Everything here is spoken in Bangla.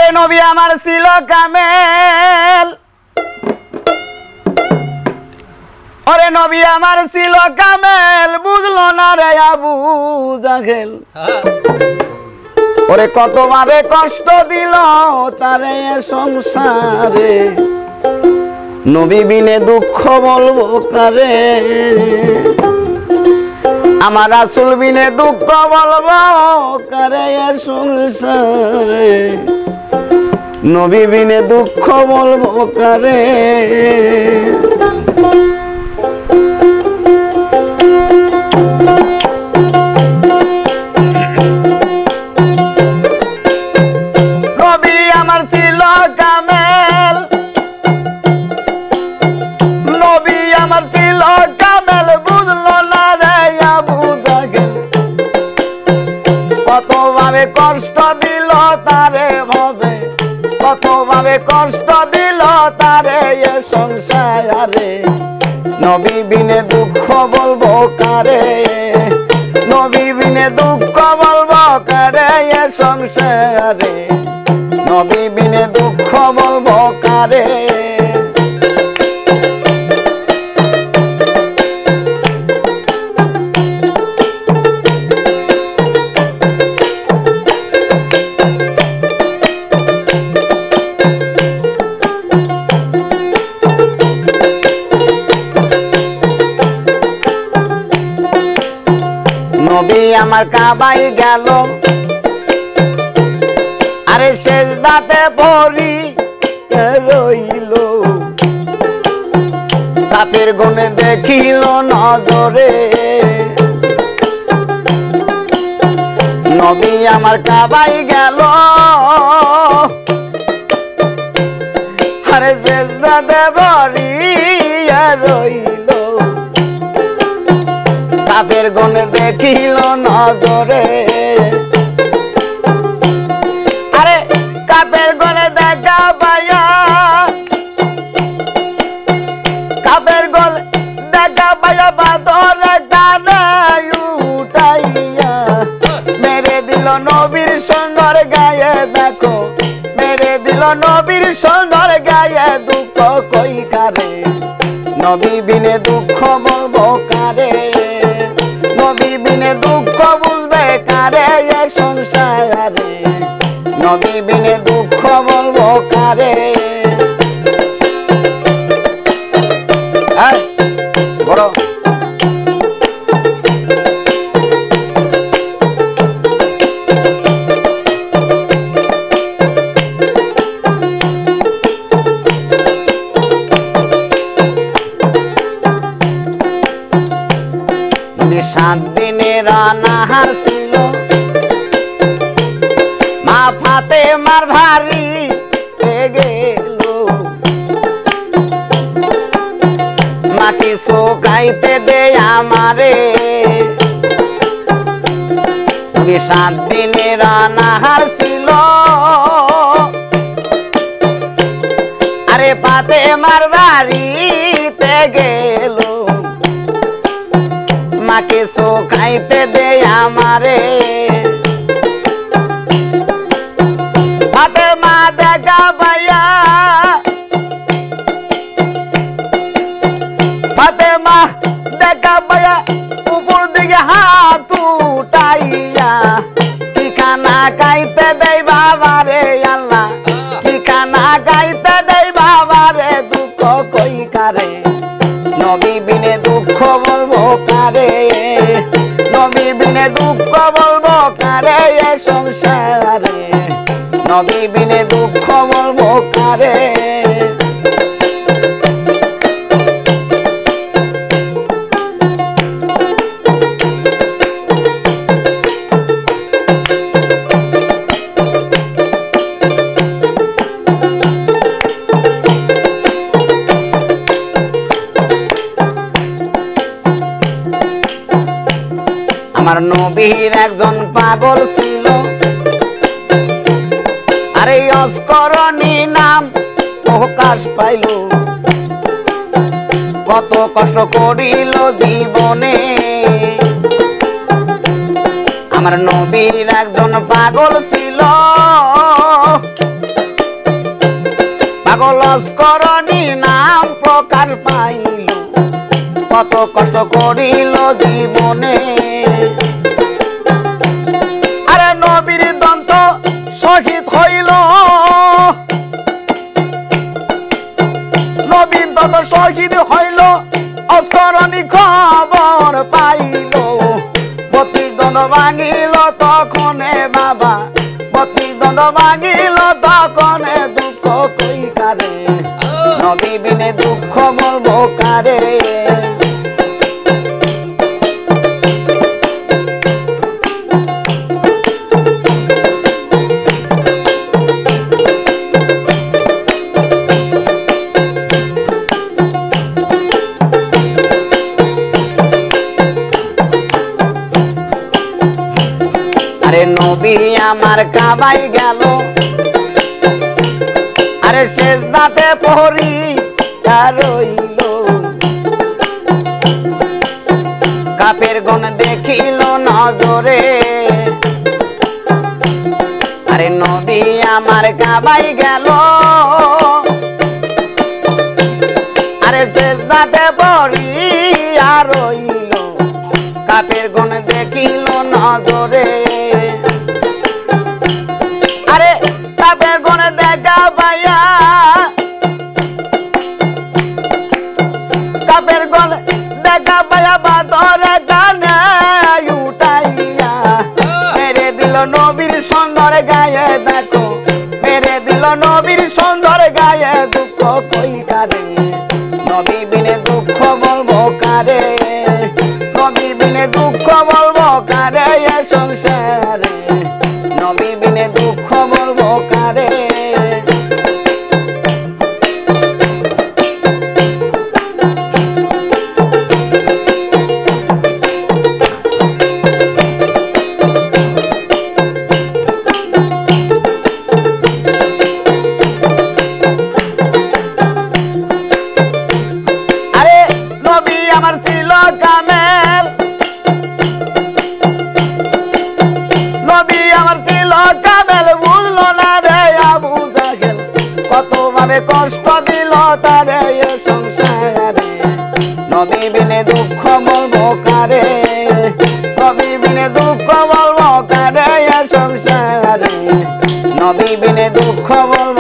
ওরে নবী আমার ছিল কামেল, ওরে নবী আমার ছিল কামেল, বুঝলো না রে আবু জাহেল। ওরে কত ভাবে কষ্ট দিল তারে সংসারে, নবী বিনে দুঃখ বলবো কারে। আমার রাসূল বিনে দুঃখ বলবো কারে সংসারে, নবী বিনে দুঃখ বলবো কারে। নবী আমার ছিল কামেল, নবী আমার ছিল কামেল, বুঝলো না রে আবু জাহেল। কত ভাবে কষ্ট দিল তারে ভাবে, কত ভাবে কষ্ট দিল তারে এ সংসারে, নবী বিনে দুঃখ বলবো কারে, নবী বিনে দুঃখ বলবো কারে এ সংসারে, নবী বিনে দুঃখ বলবো কারে। নবী আমার কাবাই গেল, আরে সেজদাতে পড়ি রইল, কাফের গুনে দেখিল নজরে। নবী আমার কাবাই গেল, আরে সেজদাতে পড়ি রইল, কাফের গুনে দেখিল নজরে। আরে কাফের গুনে দেখা পাইয়া, কাফের গুনে দেখা পাইয়া বাদরে টানে উঠাইয়া মেরে দিল নবীর সুন্দর গায়ে। দেখো মেরে দিল নবীর সুন্দর গায়ে, দুঃখ কই কারে, নবী বিনে দুঃখ বলবো কারে, নবী বিনে দুঃখ বুঝবে কারে এ সংসারে, নবী বিনে দুঃখ বলবো কারে। বড় সাত দিনের অনাহার ছিল, মা ফাতেমার ভারী গেল, মাকে শোকাইতে দে আমারে। সাত দিনের অনাহার ছিল, আরে ফাতেমার বাড়িতে গেল, মাকে শোকাইতে দে আমারে। ফাতেমা দেখা পাইয়া, ফাতেমা দেখা পাইয়া উপর দিকে হাত উঠাইয়া, কি খানা গাইতে দেই বাবারে আল্লাহ, কি খানা গাইতে দেই বাবারে, দুঃখ কই কারে, নবী বিনে দুঃখ বলবো কারে, নবী বিনে দুঃখ বলবো কারে এ সংসারে, নবী বিনে দুঃখ বলবো কারে। আমার নবীর একজন পাগল ছিল, আরে অস্করণী নাম প্রকাশ পাইল, কত কষ্ট করিল জীবনে। আমার নবীর একজন পাগল ছিল, অস্করণী নাম প্রকার পাইল কত কষ্ট করিল জীবনে আরে নবীর দন্ত শহীদ হইল নবীর দন্ত শহীদ হইল অস্করণী খবর পাইল বত্রিশ দণ্ড ভাঙিল তখনে বাবা বত্রিশ দণ্ড ভাঙিল তখনে দুঃখ কই কারে নবী বিনে দুঃখ বলবো কারে নবী আমার কাবাই গেল আরে সেজদাতে পড়ি রইল কাপের গণ দেখিল নজরে আরে নবী আমার কাবাই গেল আরে সেজদাতে পড়ি রইল কাপের গণ দেখিল নজরে আরে কাপের গনে দেখা পাইয়া কাপের গনে দেখা পাইয়া বাদরে টানে উঠাইয়া মেরে দিল নবীর সুন্দর গায়ে দেখো মেরে দিল নবীর সুন্দর গায়ে দুঃখ কই কারে নবী বিনে দুঃখ বলবো কারে নবী বিনে দুঃখ বলবো কারে এ সংসারে নবী বিনে দুঃখ বলবো কারে আরে নবী আমার ছিল কামেল নবী আমার ছিল কামেল বুঝলো না রে আবু জাহেল কত ভাবে কষ্ট দিল তারে এ সংসারে নবী বিনে দুঃখ বলবো কারে নবী বিনে দুঃখ বলবো কারে এ সংসারে নবী বিনে দুঃখ বলবো